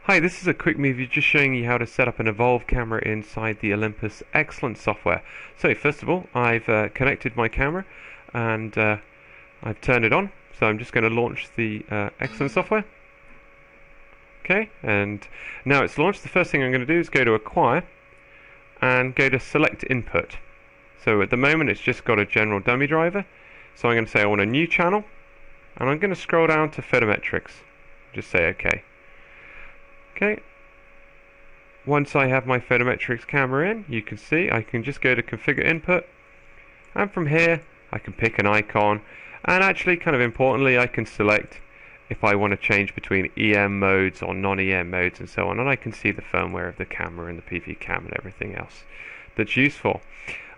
Hi, this is a quick movie just showing you how to set up an Evolve camera inside the Olympus Xcellence software. So first of all, I've connected my camera and I've turned it on. So I'm just going to launch the Xcellence software. Okay, and now it's launched. The first thing I'm going to do is go to Acquire and go to Select Input. So at the moment it's just got a general dummy driver. So I'm going to say I want a new channel, and I'm going to scroll down to Photometrics. Just say OK. Okay, once I have my Photometrics camera in, you can see I can just go to Configure Input, and from here I can pick an icon, and actually, kind of importantly, I can select if I want to change between EM modes or non-EM modes and so on, and I can see the firmware of the camera and the PV cam and everything else that's useful.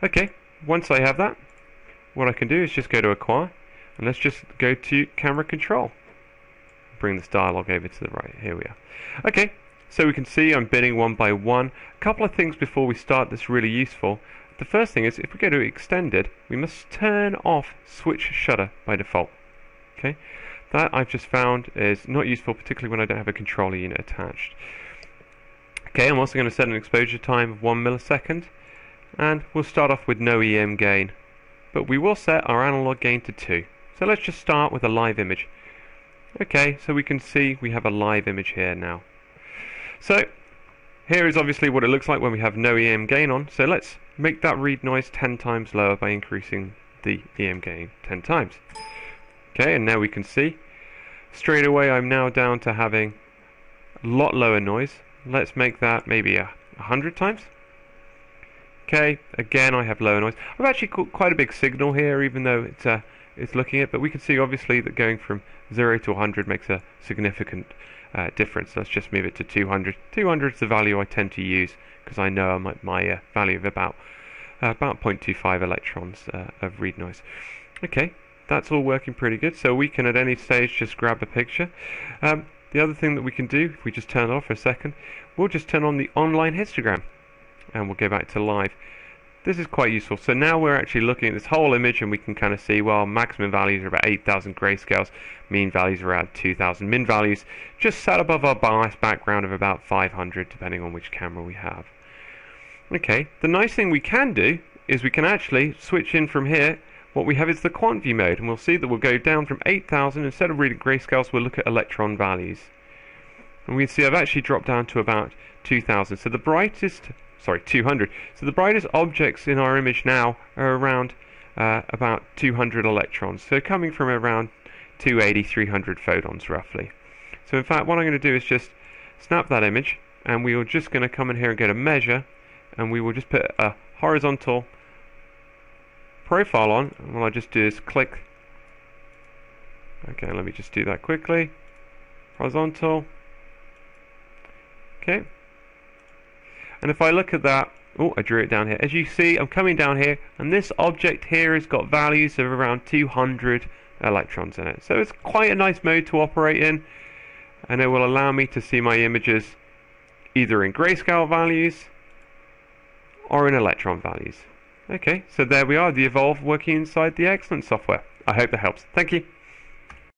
Okay, once I have that, what I can do is just go to Acquire, and let's just go to Camera Control. Bring this dialog over to the right. Here we are. Okay, so we can see I'm bidding one by one. A couple of things before we start that's really useful. The first thing is, if we go to Extended, we must turn off Switch Shutter by default. Okay, that I've just found is not useful, particularly when I don't have a controller unit attached. Okay, I'm also going to set an exposure time of 1 millisecond, and we'll start off with no EM gain, but we will set our analog gain to 2. So let's just start with a live image. Okay, so we can see we have a live image here now. So here is obviously what it looks like when we have no EM gain on. So let's make that read noise 10 times lower by increasing the EM gain 10 times. Okay, and now we can see straight away I'm now down to having a lot lower noise. Let's make that maybe 100 times. Okay, again I have lower noise. I've actually got quite a big signal here, even though it's looking at, but we can see obviously that going from 0 to 100 makes a significant difference. Let's just move it to 200. 200 is the value I tend to use because I know I'm at my value of about 0.25 electrons of read noise. Okay, that's all working pretty good, so we can at any stage just grab a picture. The other thing that we can do, if we just turn it off for a second, we'll just turn on the online histogram and we'll go back to live. This is quite useful. So now we're actually looking at this whole image, and we can kind of see, well, maximum values are about 8,000 grayscales, mean values are around 2,000, min values just sat above our bias background of about 500, depending on which camera we have. Okay, the nice thing we can do is we can actually switch in from here. What we have is the quant view mode, and we'll see that we'll go down from 8,000, instead of reading grayscales, we'll look at electron values. And we can see I've actually dropped down to about 2,000. So the brightest 200. So the brightest objects in our image now are around about 200 electrons. So coming from around 280, 300 photons roughly. So in fact what I'm going to do is just snap that image, and we are just going to come in here and go to measure, and we will just put a horizontal profile on, and what I'll just do is click. Okay, let me just do that quickly. Horizontal. Okay. And if I look at that, oh, I drew it down here. As you see, I'm coming down here, and this object here has got values of around 200 electrons in it. So it's quite a nice mode to operate in, and it will allow me to see my images either in grayscale values or in electron values. Okay, so there we are, the Evolve working inside the Xcellence software. I hope that helps. Thank you.